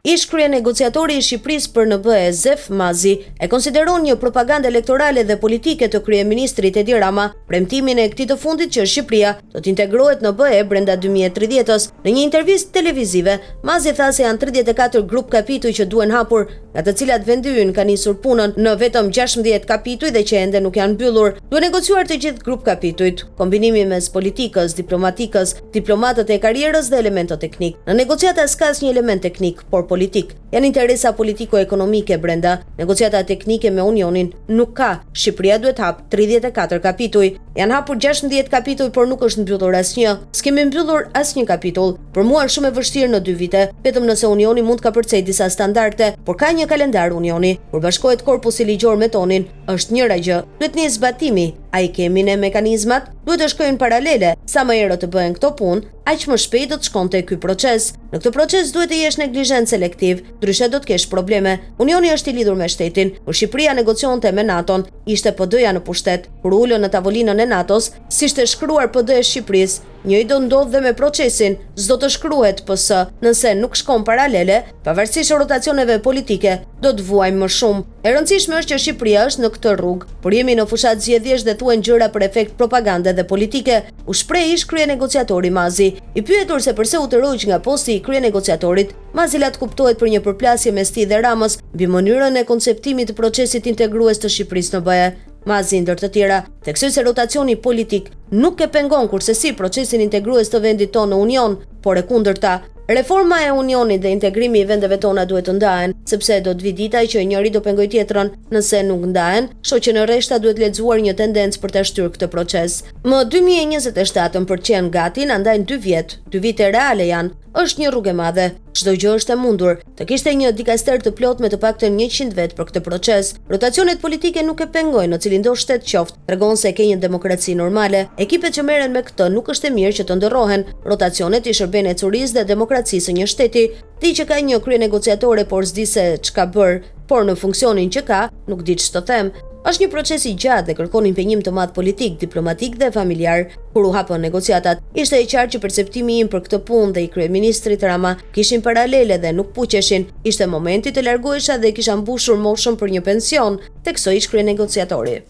Ish kryenegociatori i Shqipërisë për NB Zef Mazi e konsideron një propagandë elektorale dhe politike të kryeministrit Edi Rama premtimin e këtij të fundit që Shqipëria do të integrohet në BE brenda 2030-s. Në një intervistë televizive, Mazi tha se janë 34 grup kapituj që duhen hapur, nga të cilat vendi ynë ka nisur punën në vetëm 16 kapituj dhe që ende nuk janë mbyllur. Duhen negociuar të gjithë grup kapitujt, kombinimi mes politikës, diplomatikës, diplomatët e karrierës dhe elementot teknik. Në negociata s'ka asnjë element teknik, por politik. Janë interesa politiko-ekonomike brenda. Negociata teknike me Unionin nuk ka. Shqipëria duhet hap 34 kapituj. Janë hapur 16 kapituj, por nuk është mbyllur asnjë. S'kemi mbyllur asnjë kapitull. Për mua është shumë e vështirë në 2 vite, vetëm nëse Unioni mund të kapërcejë disa standarde, por ka një kalendar Unioni. Kur bashkohet korpusi ligjor me tonin, është njëra gjë. Duhet nisë zbatimi. A i kemi ne mekanizmat? Duhet të shkojnë paralele. Sa më herët të bëhen këto punë, aq më shpejt do të shkonte ky proces. Në këtë proces duhet të jesh neglizhent selektiv, ndryshe do të kesh probleme. Unioni është i lidhur me shtetin. Kur Shqipëria negocionte me NATO-n, ishte PD-ja në pushtet. Kur ulën në tavolinën e NATO-s, si ishte shkruar PD e Shqipërisë, njëjtë do ndodh dhe me procesin, s'do të shkruhet PS, nëse nuk shkon paralele, pavarësisht rotacioneve politike, do të vuajmë më shumë. E rëndësishme është që Shqipëria është në këtë rrugë, por jemi në fushat zgjedhjesh dhe thuhen gjëra për efekt propagande dhe politike, u shpreh ish kryenegociatori Mazi. I pyetur se pse u tërhoq nga posti i kryenegociatorit, Mazi la të kuptohet për një përplasje mes tij dhe Ramës mbi mënyrën e konceptimit të procesit integrues të Shqipërisë në BE. Mazi ndër të tjera, theksoi se rotacioni politik nuk e pengon kurse procesin integrues të vendit tonë në Union, por e kundërta. Reforma e Unionit dhe integrimi i vendeve tona duhet të ndahen, sepse do të vi dita që njëri do pengoj tjetrën. Nëse nuk ndahen, shoh që në rreshta duhet lexuar një tendencë për ta shtyrë këtë proces. Më 2027 për të qenë gati na ndajnë 2 vjet. 2 vite reale janë. Është një rrugë e madhe. Çdo gjë është e mundur. Të kishte një dikaster të plot me të paktën 100 vet për këtë proces. Rotacionet politike nuk e pengojnë në cilin do shtet qoftë. Tregon se ke një demokraci normale. Ekipet që merren me këtë nuk është e mirë që të ndërrohen. Rotacionet i shërben ecurisë dhe demokracisë së një shteti. Ti që ka një kryenegociatore por s'di se çka bër, por në funksionin që ka, nuk di ç'të them. Është një proces i gjatë dhe kërkon impenjim të madh politik, diplomatik dhe familjar. Kur u hapën negociatat, ishte e qartë që perceptimi im për këtë punë dhe i kryeministrit Rama kishin paralele dhe nuk puqeshin. Ishte momenti të largohesha dhe kisha mbushur moshën për një pension, theksoi ish kryenegociatori.